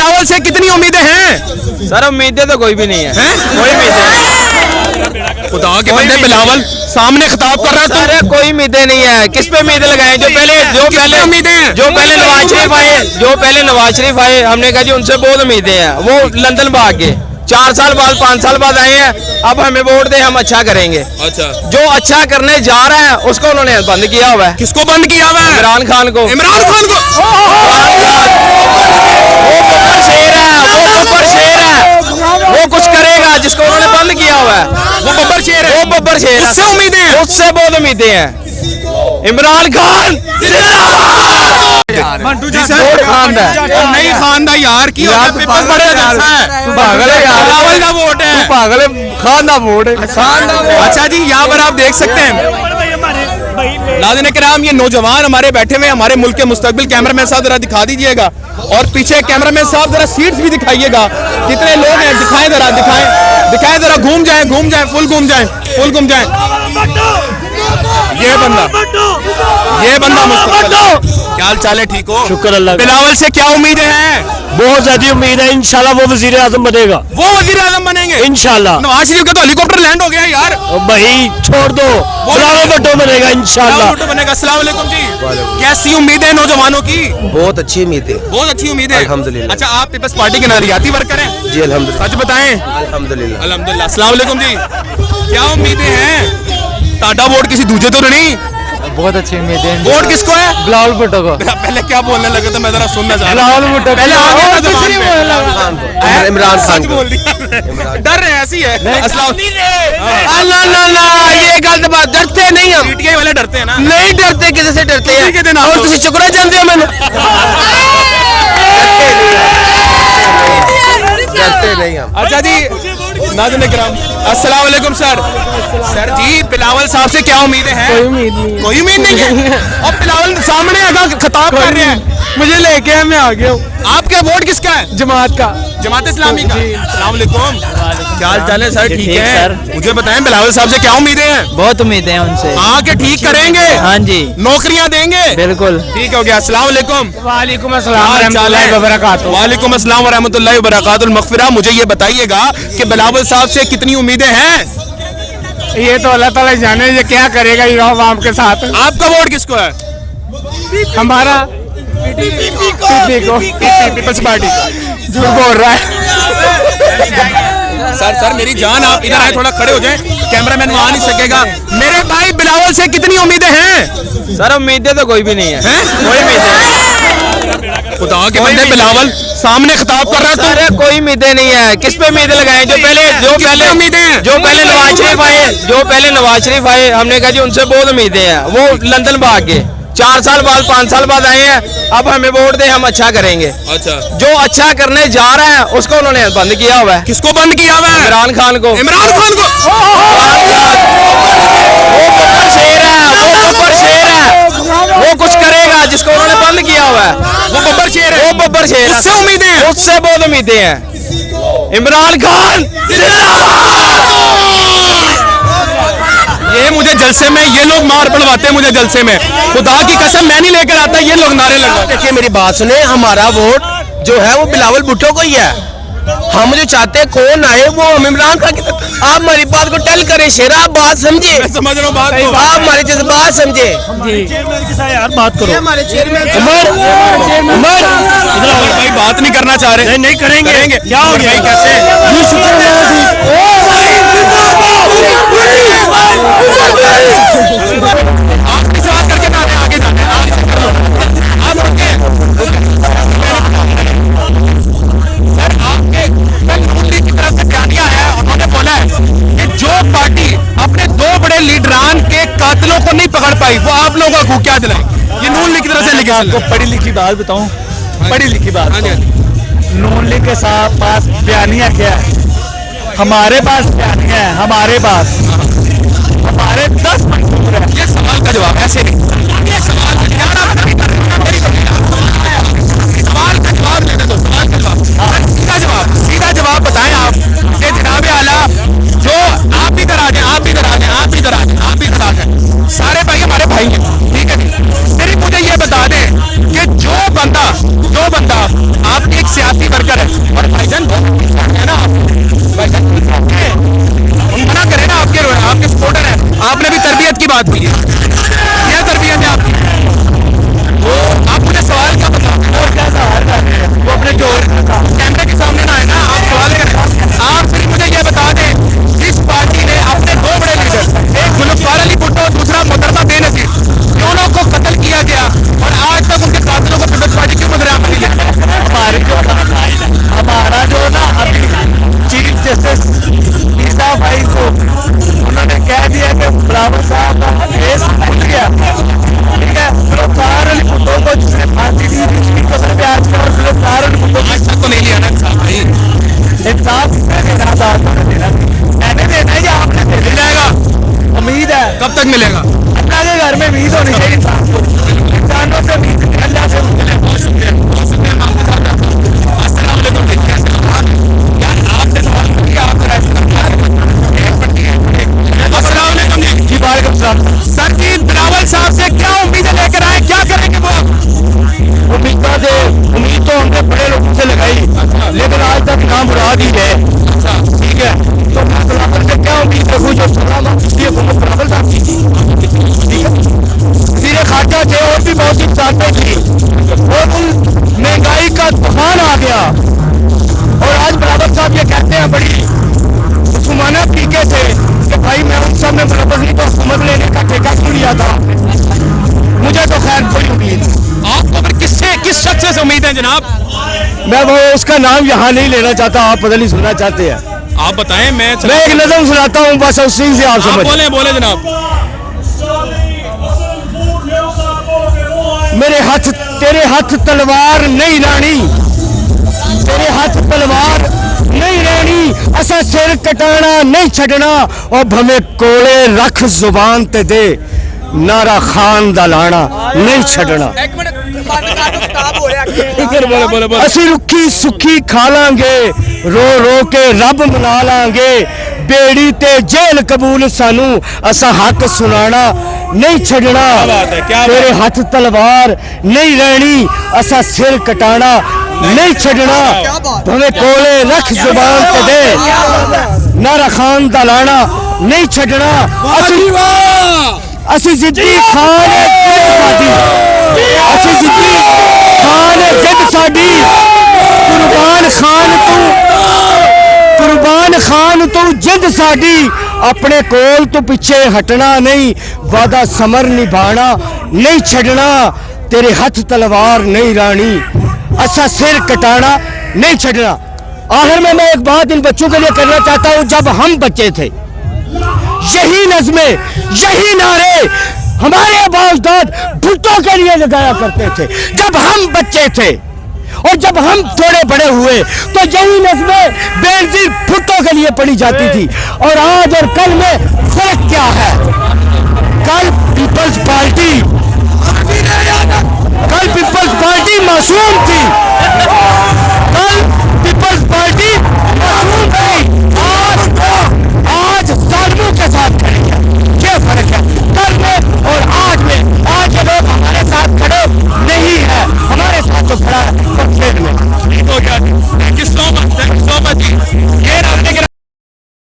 बिलावल से कितनी उम्मीदें हैं? सर उम्मीदें तो कोई भी नहीं है, कोई उम्मीदें नहीं। खुदा के बंदे बिलावल सामने खिताब कर रहा है सर कोई उम्मीदें नहीं है। किस पे उम्मीदें लगाएं? जो पहले उम्मीदें हैं? जो पहले नवाज शरीफ आए हमने कहा जी उनसे बहुत उम्मीदें हैं। वो लंदन भाग गए, 4 साल बाद 5 साल बाद आए हैं। अब हमें वोट दे, हम अच्छा करेंगे। अच्छा, जो अच्छा करने जा रहा है उसको उन्होंने बंद किया हुआ है। किसको बंद किया हुआ है? इमरान खान को। इमरान खान को। वो शेर है, वो कुछ करेगा जिसको उन्होंने बंद किया हुआ है। वो बब्बर शेर है। वो बब्बर शेर है, उससे उम्मीदें हैं? उससे बहुत उम्मीदें हैं। इमरान खान नहीं खानदा यार की पेपर बड़े जलसा है। पागल है यार, बिलावल का वोट है। पागल है, खान दा वोट है। अच्छा जी, यहाँ पर आप देख सकते हैं नाज़रीन किराम, ये नौजवान हमारे बैठे हुए हमारे मुल्क के मुस्तकबिल। कैमरामैन साहब जरा दिखा दीजिएगा, और पीछे कैमरामैन साहब जरा सीट्स भी दिखाइएगा, कितने लोग हैं दिखाएं जरा, दिखाएं जरा, घूम जाएं, फुल घूम जाएं। ये बंदा मुस्तकबिल। क्या हाल चाल है? ठीक हो? शुक्र अल्लाह। बिलावल से क्या उम्मीदें हैं? बहुत ज्यादा उम्मीद है, इंशाल्लाह वो वजीर आजम बनेगा। वो वजीर आजम बनेंगे इंशाल्लाह। नवाज शरीफ का तो हेलीकॉप्टर लैंड हो गया यार। भाई छोड़ दो, बिलावल भुट्टो बनेगा इंशाल्लाह। भुट्टो बनेगा। अस्सलाम वालेकुम जी, कैसी उम्मीदें हैं नौजवानों की? बहुत अच्छी उम्मीद है। बहुत अच्छी उम्मीद है, अल्हम्दुलिल्लाह। अच्छा, आप पीपल्स पार्टी के नजरियाती वर्कर हैं? जी अल्हम्दुलिल्लाह। सच बताएं। अल्हम्दुलिल्लाह। अल्हम्दुलिल्लाह। अस्सलाम वालेकुम जी, क्या उम्मीदें हैं? टाटा वोट किसी दूजे तो नहीं? बहुत अच्छी उम्मीद है। वोट किसको है? बिलावल भुट्टो को। पहले क्या बोलने लगे तो मैं जरा सुनना चाह रहा बिलावल भुट्टो पहले आ गया था ज़बान पे। इमरान खान सच को। बोल दिया, डर रहे हैं, ऐसी है। अस्सलाम, ये गलत बात, डरते नहीं हम, पीटीआई वाले डरते हैं ना? नहीं डरते, किसी से डरते किसी के दिन हैं? आप और लोग- तुझे चुकरा जानते हो मैंने। डरते नहीं हम। अच्छा जी, नाज़रीन किराम, अस्सलाम वालेकुम सर जी, बिलावल साहब से क्या उम्मीदें हैं? कोई उम्मीद नहीं है। और बिलावल सामने आकर खिताब कर रहे हैं, मुझे लेके मैं आ गया हूँ आपका वोट किसका है? जमात का। जमात इस्लामी का। अस्सलाम वालेकुम, क्या हाल चाल है सर? ठीक ठीक है सर। मुझे बताएं बिलावल साहब से क्या उम्मीदें हैं? बहुत उम्मीदें हैं उनसे। आके ठीक करेंगे, हाँ जी, नौकरियां देंगे। बिल्कुल। ठीक हो गया। अस्सलाम वालेकुम। वालेकुम वालेकुम अस्सलाम व रहमतुल्लाहि व बरकातुहू। मग़फ़िरा, मुझे ये बताइएगा कि बिलावल साहब से कितनी उम्मीदें हैं? ये तो अल्लाह ताला जाने ये क्या करेगा ये आवाम के साथ। आपका वोट किसको है? हमारा पीपल्स पार्टी। झूठ बोल रहा है। सर मेरी जान, आप इधर आए, थोड़ा खड़े हो जाएं, कैमरामैन वहां नहीं सकेगा। मेरे भाई बिलावल से कितनी उम्मीदें हैं? सर उम्मीदें तो कोई भी नहीं है, कोई उम्मीदें नहीं। खुदा के बंदे बिलावल सामने खिताब कर रहा है। सर कोई उम्मीदें नहीं है। किस पे उम्मीदें लगाएं? जो पहले उम्मीदें हैं? जो पहले नवाज शरीफ आए हमने कहा जी उनसे बहुत उम्मीदें हैं। वो लंदन भाग गए, 4 साल बाद 5 साल बाद आए हैं। अब हमें वोट दे, हम अच्छा करेंगे। अच्छा, जो अच्छा करने जा रहा है उसको उन्होंने बंद किया हुआ है। किसको बंद किया हुआ है? इमरान खान को। इमरान खान को। वो कुछ करेगा जिसको उन्होंने बंद किया हुआ है। वो बब्बर शेर है। वो बब्बर शेर है, उससे उम्मीदें हैं? उससे बहुत उम्मीदें हैं। इमरान खान ये मुझे जलसे में ये लोग मार पड़वाते हैं, मुझे जलसे में खुदा की कसम मैं नहीं लेकर आता, ये लोग नारे लगवाते। देखिए मेरी बात सुने, हमारा वोट जो है वो बिलावल भुट्टो को ही है। हम जो चाहते हैं कौन आए वो हम इमरान खान की। आप हमारी बात को टल करें शेरा, आप बात समझे। मैं समझ रहा हूँ बात को। आप हमारी जज्बात समझे। यार बात करो। हमारे चेयरमैन उमर भाई बात नहीं करना चाह रहे। नहीं करेंगे। क्या हो गया? कैसे? आप किस बात करके ना रहे, आगे जाते हैं। आप रुके। सर आपके नून लीग की तरफ से बयानिया है, उन्होंने बोला है कि जो पार्टी अपने 2 बड़े लीडरान के कातिलों को नहीं पकड़ पाई वो आप लोगों को क्या दिलाए। ये नून लीग की तरफ से लिखा आपको पढ़ी लिखी बात बताऊं, पढ़ी लिखी बात। हाँ जी, नून लीग के साथ पास बयानिया क्या है? हमारे पास बयानिया है, हमारे 10 मंजूर है। ये सवाल का जवाब ऐसे नहीं, ये सवाल का जवाब नहीं कर रहे। सवाल का जवाब दे दो, सवाल का जवाब, सीधा जवाब बताएं आप कि जनाब आला जो आप इधर आ जाए, आप इधर आ जाए, आप इधर आ जाए, आप इधर आ जाए, सारे भाई हमारे भाई हैं, ठीक है। सिर्फ मुझे ये बता दें कि जो बंदा आप एक सियासी वर्कर है। और भाईजान है ना, भाईजान मना करे ना, आपके सपोर्टर है। आपने भी तरबियत की बात की है, क्या तरबियत है आपकी? वो आप मुझे सवाल क्या बताओ, वो क्या सवाल कर रहे हैं? वो अपने जो कैमरे के सामने ना है ना, आप सवाल करें। आप सिर्फ मुझे ये बता दें, जिस पार्टी ने अपने दो बड़े लीडर, एक जुल्फकार अली भुट्टो और दूसरा मोहतरमा बेनजीर, दोनों को कत्ल किया गया और आज तक उनके कातिलों को पीपल्स पार्टी क्यों मुद्रा मिली है? हमारा जो ना अभी चीफ जस्टिस ईसा भाई को उन्होंने कह दिया कि बराबर साहब का केस उठ गया, ठीक है। गिरफ्तार अली भुट्टो को जिसने फांसी दी थी उसकी कब्र पे आज और गिरफ्तार अली भुट्टो आज तक तो नहीं लिया ना भाई, इंसाफ देना था, मैंने देना है या आपने दे मिल जाएगा। उम्मीद है कब तक मिलेगा? अल्लाह के घर में उम्मीद होनी चाहिए इंसान को, इंसानों से उम्मीद नहीं, अल्लाह से उम्मीद है। बहुत शुक्रिया, बहुत शुक्रिया। मैं आपके साथ रहता हूँ। अस्सलाम वालेकुम। यार आपसे सवाल किया, आप जरा अस्सलाम वालेकुम जी। जी वालेकुम सलाम। सर जी, बिलावल साहब से क्या उम्मीदें लेकर आए, क्या करेंगे वो? उम्मीद तो हमने बड़े लोगों से लगाई, लेकिन आज तक नाम उड़ा दी है, ठीक है। तो मैं बिलावल से क्या उम्मीद रखूँ, जो 16 लाख की हुकूमत बिलावल साहब की थी, ठीक है। सीरे खाचा थे और भी बहुत सी बातें थी, और उन महंगाई का तूफान आ गया और आज बिलावल साहब ये कहते हैं बड़ी सुमाना तरीके से कि भाई मैं उन सब में मुलव्वस तो हुकूमत लेने का ठेका क्यों लिया था। मुझे तो खैर कोई उम्मीद नहीं। आपको फिर किस शख्स से उम्मीद है जनाब? मैं वो उसका नाम यहाँ नहीं लेना चाहता, आप पता नहीं सुनना चाहते हैं। आप बताएं। मैं एक नज़म सुनाता हूँ, बस उसी से आप समझ। बोले जनाब। मेरे हाथ तेरे हाथ तलवार नहीं रानी, तेरे हाथ तलवार नहीं रानी, असा सिर कटाना नहीं छड़ना, और भवे कोले रख जुबान ते दे, नारा खान दा लाना नहीं छड़ना। असी रुखी सुखी खा लांगे, रो रो के रब मना लांगे, बेड़ी ते जेल कबूल सानू, असा हक सुनाना नहीं छड़ना। तेरे हाथ तलवार नहीं रहनी, असा सिर कटाना नहीं छड़ना, भवे कोले रख जुबान ते दे, नारा खान दा लाना नहीं छड़ना। असी जिद्दी खान साडी, असी जिद्दी खान जिद साडी, कुर्बान खान तू जिद साडी, अपने कोल तो पीछे हटना नहीं, वादा समर निभाना नहीं छड़ना। तेरे हाथ तलवार नहीं रानी, असा सिर कटाना नहीं छड़ना। आखिर में मैं एक बात इन बच्चों के लिए करना चाहता हूँ। जब हम बच्चे थे, यही नज़में, यही नारे हमारे आबाद भुट्टो के लिए लगाया करते थे जब हम बच्चे थे, और जब हम थोड़े बड़े हुए तो यही नज़में बेनजीर भुट्टो के लिए पढ़ी जाती थी। और आज और कल में फर्क क्या है? कल पीपल्स पार्टी मासूम थी,